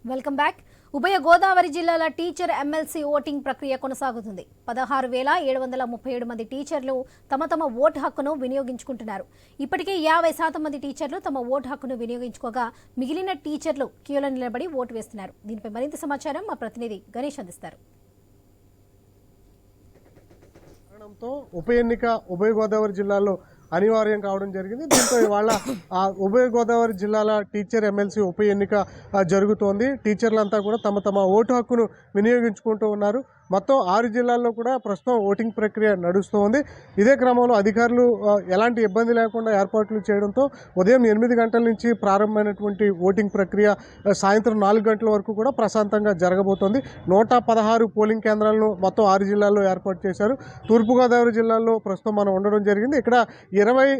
Welcome back. ఉభయ గోదావరి జిల్లాల teacher MLC voting ప్రక్రియ కొనసాగుతుంది. 16,737 మంది టీచర్లు తమ ఓటు హక్కును వినియోగించుకుంటున్నారు. ఇప్పటికే 50% మంది టీచర్లు తమ ఓటు హక్కును వినియోగించుకోగా మిగిలిన టీచర్లు క్యూలో నిలబడి ఓటు వేస్తున్నారు. దీనిపై మరింత సమాచారం మా ప్రతినిధి గణేష్ అందిస్తారు. ఉప ఎన్నిక ఉభయ గోదావరి జిల్లాలో అనివార్యం కావడం జరిగింది. దీంతో ఇవాళ ఉభయ గోదావరి జిల్లాల టీచర్ ఎమ్మెల్సీ ఉప ఎన్నిక జరుగుతోంది. టీచర్లంతా కూడా తమ ఓటు హక్కును వినియోగించుకుంటూ ఉన్నారు. మొత్తం 6 జిల్లాల్లో కూడా ప్రస్తుతం ఓటింగ్ ప్రక్రియ నడుస్తోంది. ఇదే క్రమంలో అధికారులు ఎలాంటి ఇబ్బంది లేకుండా ఏర్పాట్లు చేయడంతో ఉదయం 8 గంటల నుంచి ప్రారంభమైనటువంటి ఓటింగ్ ప్రక్రియ సాయంత్రం 4 గంటల వరకు కూడా ప్రశాంతంగా జరగబోతోంది. 116 పోలింగ్ కేంద్రాలను మొత్తం 6 జిల్లాల్లో ఏర్పాటు చేశారు. తూర్పుగోదావరి జిల్లాలో ప్రస్తుతం మనం ఉండడం జరిగింది. ఇక్కడ 20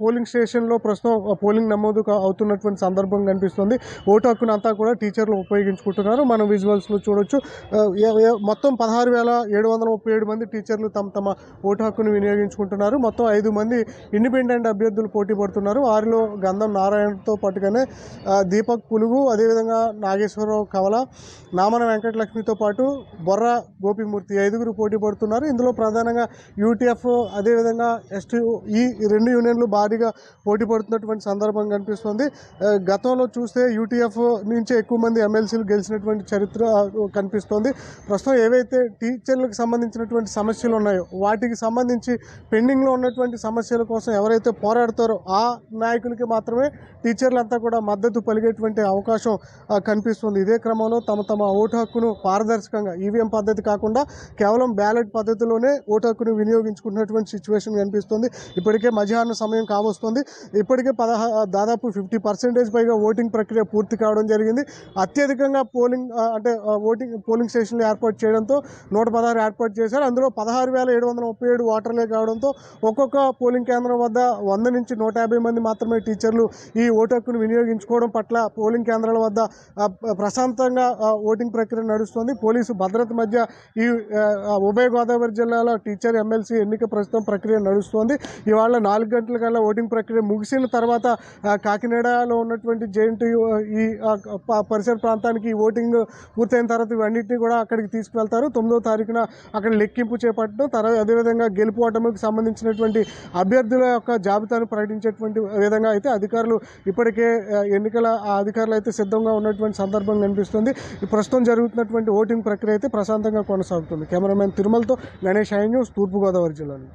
పోలింగ్ స్టేషన్లో ప్రస్తుతం పోలింగ్ నమోదు అవుతున్నటువంటి సందర్భం కనిపిస్తుంది. ఓటు హక్కును అంతా కూడా టీచర్లు ఉపయోగించుకుంటున్నారు. మనం విజువల్స్లో చూడొచ్చు. మొత్తం 16,737 మంది టీచర్లు తమ ఓటు హక్కును వినియోగించుకుంటున్నారు. మొత్తం 5 మంది ఇండిపెండెంట్ అభ్యర్థులు పోటీ పడుతున్నారు. వారిలో గంధం నారాయణతో పాటుగానే దీపక్ పులుగు, అదేవిధంగా నాగేశ్వరరావు కవల, నామన వెంకటలక్ష్మితో పాటు బొర్ర గోపిమూర్తి 5గురు పోటీ పడుతున్నారు. ఇందులో ప్రధానంగా యూటీఎఫ్, అదేవిధంగా ఎస్టీయూ, ఈ 2 యూనియన్లు భారీగా పోటీ పడుతున్నటువంటి సందర్భం కనిపిస్తుంది. గతంలో చూస్తే యూటీఎఫ్ నుంచే ఎక్కువ మంది ఎమ్మెల్సీలు గెలిచినటువంటి చరిత్ర కనిపిస్తోంది. ప్రస్తుతం ఏవైతే టీచర్లకు సంబంధించినటువంటి సమస్యలు ఉన్నాయో వాటికి సంబంధించి పెండింగ్లో ఉన్నటువంటి సమస్యల కోసం ఎవరైతే పోరాడతారో ఆ నాయకులకి మాత్రమే టీచర్లంతా కూడా మద్దతు పలిగేటువంటి అవకాశం కనిపిస్తుంది. ఇదే క్రమంలో తమ ఓటు హక్కును పారదర్శకంగా ఈవీఎం పద్ధతి కాకుండా కేవలం బ్యాలెట్ పద్ధతిలోనే ఓటు హక్కును వినియోగించుకున్నటువంటి సిచ్యువేషన్ కనిపిస్తుంది. ఇప్పటికే మధ్యాహ్నం సమయం కావస్తుంది. ఇప్పటికే దాదాపు 50% పైగా ఓటింగ్ ప్రక్రియ పూర్తి కావడం జరిగింది. అత్యధికంగా పోలింగ్ స్టేషన్లు ఏర్పాటు చేయడంతో 116 ఏర్పాటు చేశారు. అందులో 16,737 ఓటర్లే కావడంతో ఒక్కొక్క పోలింగ్ కేంద్రం వద్ద 100 నుంచి 150 మంది మాత్రమే టీచర్లు ఈ ఓటు హక్కును వినియోగించుకోవడం పట్ల పోలింగ్ కేంద్రాల వద్ద ప్రశాంతంగా ఓటింగ్ ప్రక్రియ నడుస్తుంది. పోలీసు భద్రత మధ్య ఈ ఉభయ గోదావరి జిల్లాల టీచర్ ఎమ్మెల్సీ ఎన్నిక ప్రస్తుతం ప్రక్రియ నడుస్తోంది. ఇవాళ 4 గంటల కల్లా ఓటింగ్ ప్రక్రియ ముగిసిన తర్వాత కాకినాడలో ఉన్నటువంటి జేఎన్టీయూ ఈ పరిసర ప్రాంతానికి ఓటింగ్ పూర్తయిన తర్వాత ఇవన్నింటినీ కూడా అక్కడికి తీసుకువెళ్తారు. 9వ తారీఖున అక్కడ లెక్కింపు చేపట్టడం, తర్వాత అదేవిధంగా గెలుపు ఓటమికి సంబంధించినటువంటి అభ్యర్థుల యొక్క జాబితాను ప్రకటించేటువంటి విధంగా అయితే అధికారులు ఇప్పటికే ఎన్నికల అధికారులు అయితే సిద్ధంగా ఉన్నటువంటి సందర్భం కనిపిస్తుంది. ప్రస్తుతం జరుగుతున్నటువంటి ఓటింగ్ ప్రక్రియ అయితే ప్రశాంతంగా కొనసాగుతుంది. కెమెరామెన్ తిరుమలతో గణేష్, ఐ న్యూస్, తూర్పుగోదావరి జిల్లా నుంచి.